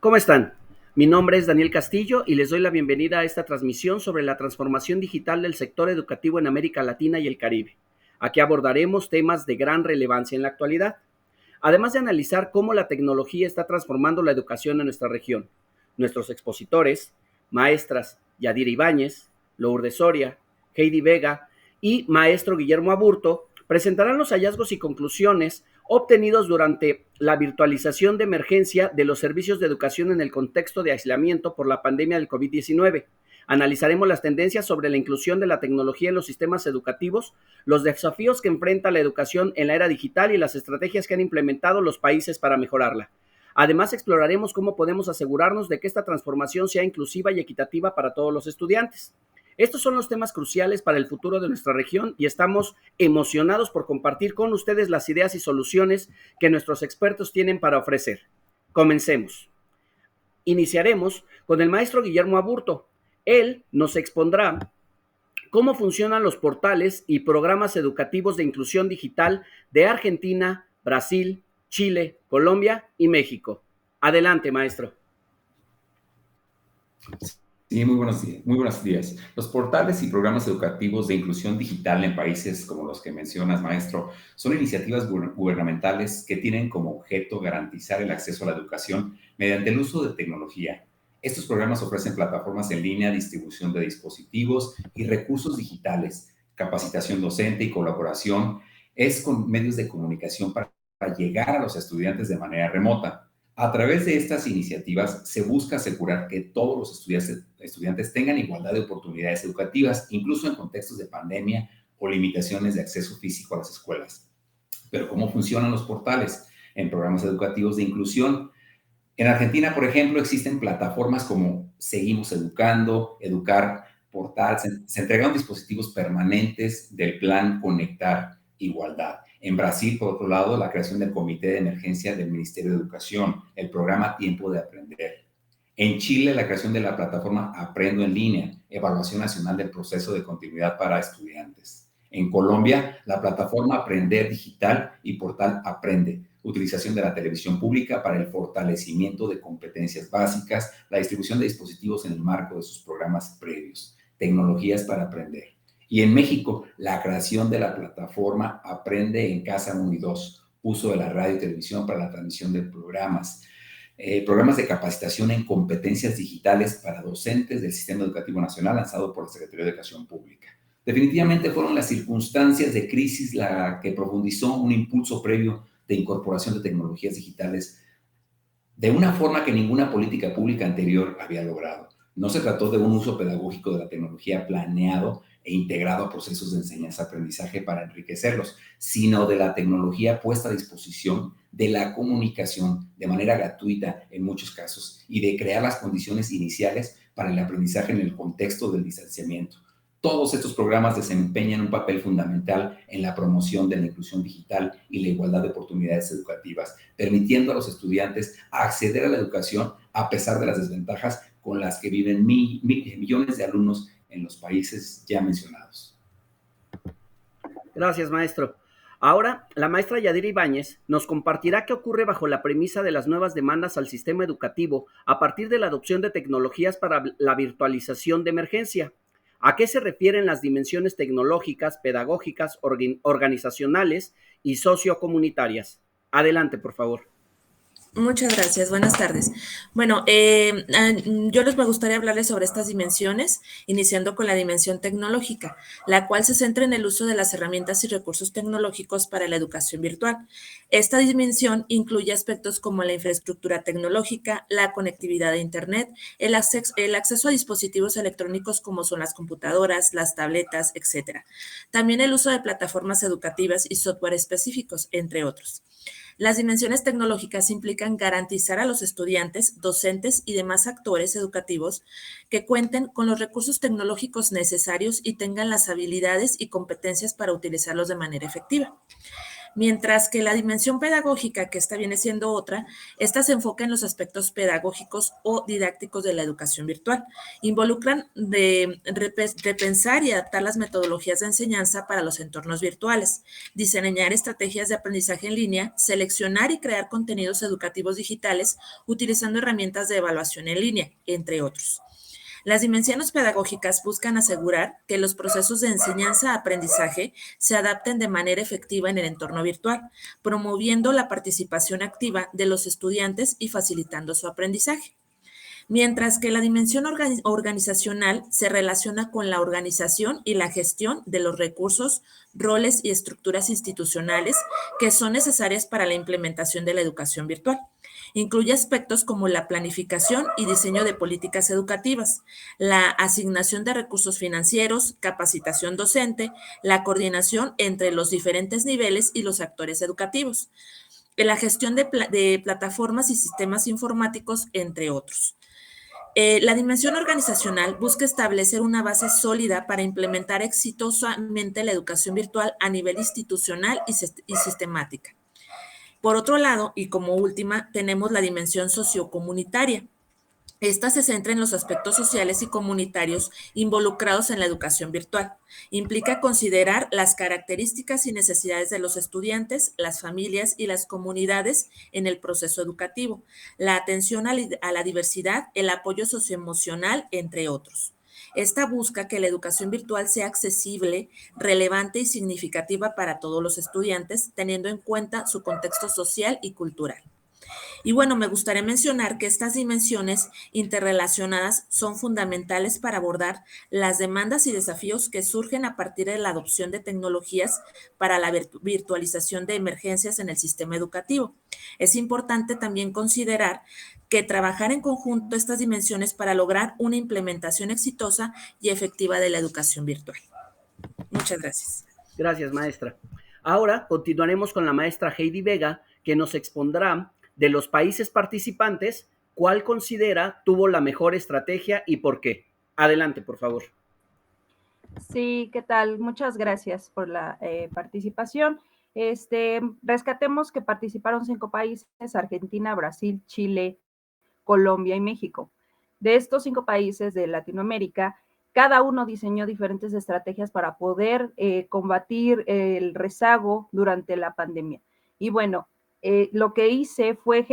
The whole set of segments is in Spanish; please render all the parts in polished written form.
¿Cómo están? Mi nombre es Daniel Castillo y les doy la bienvenida a esta transmisión sobre la transformación digital del sector educativo en América Latina y el Caribe. Aquí abordaremos temas de gran relevancia en la actualidad, además de analizar cómo la tecnología está transformando la educación en nuestra región. Nuestros expositores, maestras Yadira Ibáñez, Lourdes Soria, Heidi Vega y maestro Guillermo Aburto, presentarán los hallazgos y conclusiones obtenidos durante la virtualización de emergencia de los servicios de educación en el contexto de aislamiento por la pandemia del COVID-19. Analizaremos las tendencias sobre la inclusión de la tecnología en los sistemas educativos, los desafíos que enfrenta la educación en la era digital y las estrategias que han implementado los países para mejorarla. Además, exploraremos cómo podemos asegurarnos de que esta transformación sea inclusiva y equitativa para todos los estudiantes. Estos son los temas cruciales para el futuro de nuestra región y estamos emocionados por compartir con ustedes las ideas y soluciones que nuestros expertos tienen para ofrecer. Comencemos. Iniciaremos con el maestro Guillermo Aburto. Él nos expondrá cómo funcionan los portales y programas educativos de inclusión digital de Argentina, Brasil, Chile, Colombia y México. Adelante, maestro. Sí, muy buenos días. Muy buenos días. Los portales y programas educativos de inclusión digital en países como los que mencionas, maestro, son iniciativas gubernamentales que tienen como objeto garantizar el acceso a la educación mediante el uso de tecnología. Estos programas ofrecen plataformas en línea, distribución de dispositivos y recursos digitales, capacitación docente y colaboración. Es con medios de comunicación para llegar a los estudiantes de manera remota. A través de estas iniciativas se busca asegurar que todos los estudiantes tengan igualdad de oportunidades educativas, incluso en contextos de pandemia o limitaciones de acceso físico a las escuelas. Pero ¿cómo funcionan los portales en programas educativos de inclusión? En Argentina, por ejemplo, existen plataformas como Seguimos Educando, Educar Portal, se entregan dispositivos permanentes del plan Conectar Igualdad. En Brasil, por otro lado, la creación del Comité de Emergencia del Ministerio de Educación, el programa Tiempo de Aprender. En Chile, la creación de la plataforma Aprendo en Línea, evaluación nacional del proceso de continuidad para estudiantes. En Colombia, la plataforma Aprender Digital y portal Aprende, utilización de la televisión pública para el fortalecimiento de competencias básicas, la distribución de dispositivos en el marco de sus programas previos, tecnologías para aprender. Y en México, la creación de la plataforma Aprende en Casa 1 y 2, uso de la radio y televisión para la transmisión de programas de capacitación en competencias digitales para docentes del Sistema Educativo Nacional lanzado por la Secretaría de Educación Pública. Definitivamente fueron las circunstancias de crisis la que profundizó un impulso previo de incorporación de tecnologías digitales de una forma que ninguna política pública anterior había logrado. No se trató de un uso pedagógico de la tecnología planeado e integrado a procesos de enseñanza-aprendizaje para enriquecerlos, sino de la tecnología puesta a disposición de la comunicación de manera gratuita en muchos casos y de crear las condiciones iniciales para el aprendizaje en el contexto del distanciamiento. Todos estos programas desempeñan un papel fundamental en la promoción de la inclusión digital y la igualdad de oportunidades educativas, permitiendo a los estudiantes acceder a la educación a pesar de las desventajas con las que viven millones de alumnos en los países ya mencionados. Gracias, maestro. Ahora, la maestra Yadira Ibáñez nos compartirá qué ocurre bajo la premisa de las nuevas demandas al sistema educativo a partir de la adopción de tecnologías para la virtualización de emergencia. ¿A qué se refieren las dimensiones tecnológicas, pedagógicas, organizacionales y sociocomunitarias? Adelante, por favor. Muchas gracias, buenas tardes. Bueno, me gustaría hablarles sobre estas dimensiones, iniciando con la dimensión tecnológica, la cual se centra en el uso de las herramientas y recursos tecnológicos para la educación virtual. Esta dimensión incluye aspectos como la infraestructura tecnológica, la conectividad a Internet, el acceso a dispositivos electrónicos como son las computadoras, las tabletas, etcétera. También el uso de plataformas educativas y software específicos, entre otros. Las dimensiones tecnológicas implican garantizar a los estudiantes, docentes y demás actores educativos que cuenten con los recursos tecnológicos necesarios y tengan las habilidades y competencias para utilizarlos de manera efectiva. Mientras que la dimensión pedagógica, que esta viene siendo otra, esta se enfoca en los aspectos pedagógicos o didácticos de la educación virtual. Involucran de repensar y adaptar las metodologías de enseñanza para los entornos virtuales, diseñar estrategias de aprendizaje en línea, seleccionar y crear contenidos educativos digitales utilizando herramientas de evaluación en línea, entre otros. Las dimensiones pedagógicas buscan asegurar que los procesos de enseñanza-aprendizaje se adapten de manera efectiva en el entorno virtual, promoviendo la participación activa de los estudiantes y facilitando su aprendizaje. Mientras que la dimensión organizacional se relaciona con la organización y la gestión de los recursos, roles y estructuras institucionales que son necesarias para la implementación de la educación virtual. Incluye aspectos como la planificación y diseño de políticas educativas, la asignación de recursos financieros, capacitación docente, la coordinación entre los diferentes niveles y los actores educativos, la gestión de plataformas y sistemas informáticos, entre otros. La dimensión organizacional busca establecer una base sólida para implementar exitosamente la educación virtual a nivel institucional y sistemática. Por otro lado, y como última, tenemos la dimensión sociocomunitaria. Esta se centra en los aspectos sociales y comunitarios involucrados en la educación virtual. Implica considerar las características y necesidades de los estudiantes, las familias y las comunidades en el proceso educativo, la atención a la diversidad, el apoyo socioemocional, entre otros. Esta busca que la educación virtual sea accesible, relevante y significativa para todos los estudiantes, teniendo en cuenta su contexto social y cultural. Y bueno, me gustaría mencionar que estas dimensiones interrelacionadas son fundamentales para abordar las demandas y desafíos que surgen a partir de la adopción de tecnologías para la virtualización de emergencias en el sistema educativo. Es importante también considerar que trabajar en conjunto estas dimensiones para lograr una implementación exitosa y efectiva de la educación virtual. Muchas gracias. Gracias, maestra. Ahora continuaremos con la maestra Heidi Vega, que nos expondrá de los países participantes cuál considera tuvo la mejor estrategia y por qué. Adelante, por favor. Sí, ¿qué tal? Muchas gracias por la participación. Rescatemos que participaron 5 países: Argentina, Brasil, Chile, Colombia y México. De estos 5 países de Latinoamérica, cada uno diseñó diferentes estrategias para poder combatir el rezago durante la pandemia. Y bueno, lo que hice fue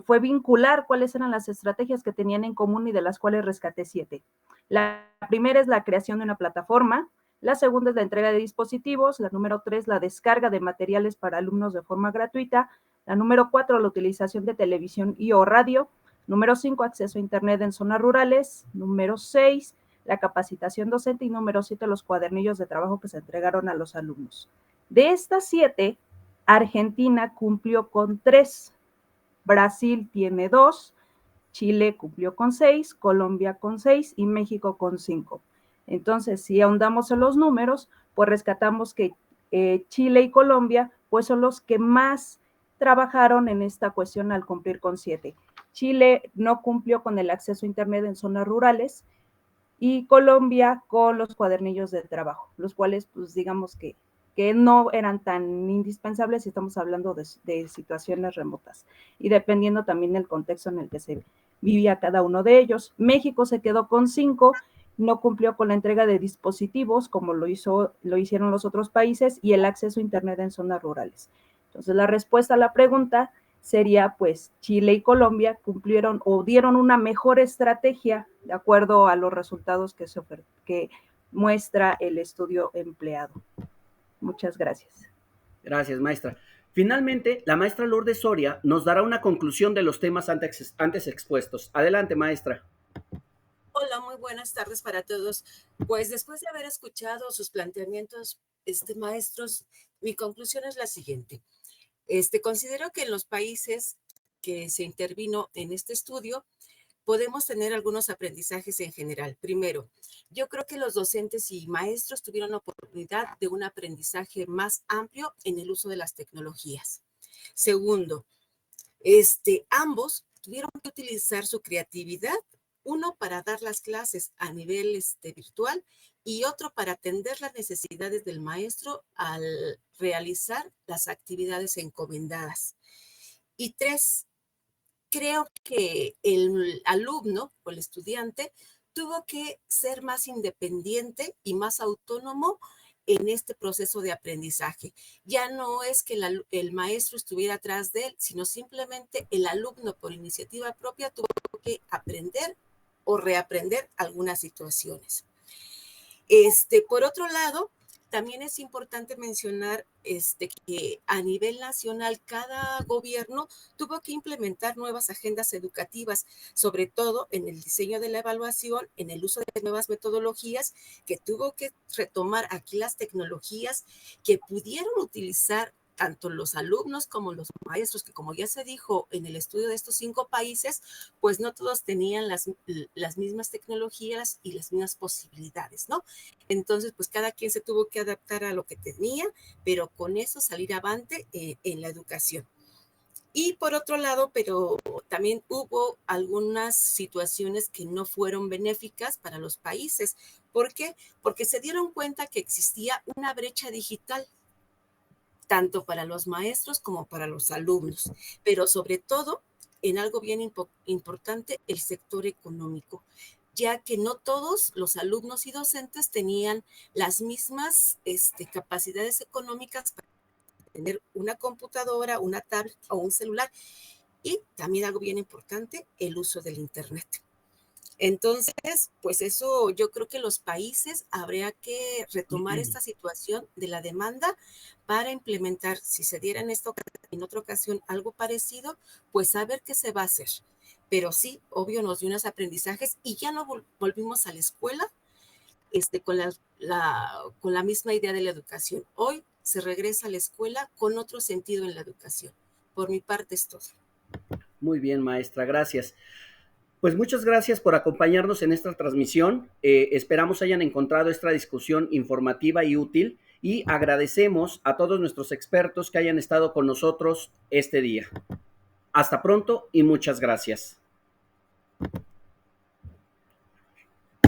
fue vincular cuáles eran las estrategias que tenían en común y de las cuales rescaté 7. La primera es la creación de una plataforma, la segunda es la entrega de dispositivos, la número 3, la descarga de materiales para alumnos de forma gratuita, la número 4, la utilización de televisión y o radio, número 5, acceso a internet en zonas rurales, número 6, la capacitación docente y número 7, los cuadernillos de trabajo que se entregaron a los alumnos. De estas 7, Argentina cumplió con 3, Brasil tiene 2, Chile cumplió con 6, Colombia con 6 y México con 5. Entonces, si ahondamos en los números, pues rescatamos que Chile y Colombia pues son los que más trabajaron en esta cuestión al cumplir con 7. Chile no cumplió con el acceso a internet en zonas rurales y Colombia con los cuadernillos de trabajo, los cuales pues digamos que no eran tan indispensables si estamos hablando de situaciones remotas y dependiendo también del contexto en el que se vivía cada uno de ellos. México se quedó con 5, no cumplió con la entrega de dispositivos como lo hicieron los otros países y el acceso a internet en zonas rurales. Entonces la respuesta a la pregunta sería pues Chile y Colombia cumplieron o dieron una mejor estrategia de acuerdo a los resultados que muestra el estudio empleado. Muchas gracias. Gracias, maestra. Finalmente, la maestra Lourdes Soria nos dará una conclusión de los temas antes expuestos. Adelante, maestra. Hola, muy buenas tardes para todos. Pues después de haber escuchado sus planteamientos, maestros, mi conclusión es la siguiente. Considero que en los países que se intervino en este estudio, podemos tener algunos aprendizajes en general. Primero, yo creo que los docentes y maestros tuvieron la oportunidad de un aprendizaje más amplio en el uso de las tecnologías. Segundo, ambos tuvieron que utilizar su creatividad, uno para dar las clases a nivel virtual y otro para atender las necesidades del maestro al realizar las actividades encomendadas. Y 3, creo que el alumno o el estudiante tuvo que ser más independiente y más autónomo en este proceso de aprendizaje. Ya no es que el maestro estuviera atrás de él, sino simplemente el alumno por iniciativa propia tuvo que aprender o reaprender algunas situaciones. Por otro lado, también es importante mencionar que a nivel nacional cada gobierno tuvo que implementar nuevas agendas educativas, sobre todo en el diseño de la evaluación, en el uso de nuevas metodologías, que tuvo que retomar aquí las tecnologías que pudieron utilizar tanto los alumnos como los maestros, que como ya se dijo en el estudio de estos 5 países, pues no todos tenían las mismas tecnologías y las mismas posibilidades, ¿no? Entonces, pues cada quien se tuvo que adaptar a lo que tenía, pero con eso salir avante en la educación. Y por otro lado, pero también hubo algunas situaciones que no fueron benéficas para los países. ¿Por qué? Porque se dieron cuenta que existía una brecha digital, tanto para los maestros como para los alumnos, pero sobre todo en algo bien importante, el sector económico, ya que no todos los alumnos y docentes tenían las mismas capacidades económicas para tener una computadora, una tablet o un celular. Y también algo bien importante, el uso del Internet. Entonces, pues eso yo creo que los países habría que retomar esta situación de la demanda para implementar, si se diera en otra ocasión algo parecido, pues saber qué se va a hacer. Pero sí, obvio, nos dio unos aprendizajes y ya no volvimos a la escuela con la misma idea de la educación. Hoy se regresa a la escuela con otro sentido en la educación. Por mi parte es todo. Muy bien, maestra, gracias. Pues muchas gracias por acompañarnos en esta transmisión. Esperamos hayan encontrado esta discusión informativa y útil y agradecemos a todos nuestros expertos que hayan estado con nosotros este día. Hasta pronto y muchas gracias.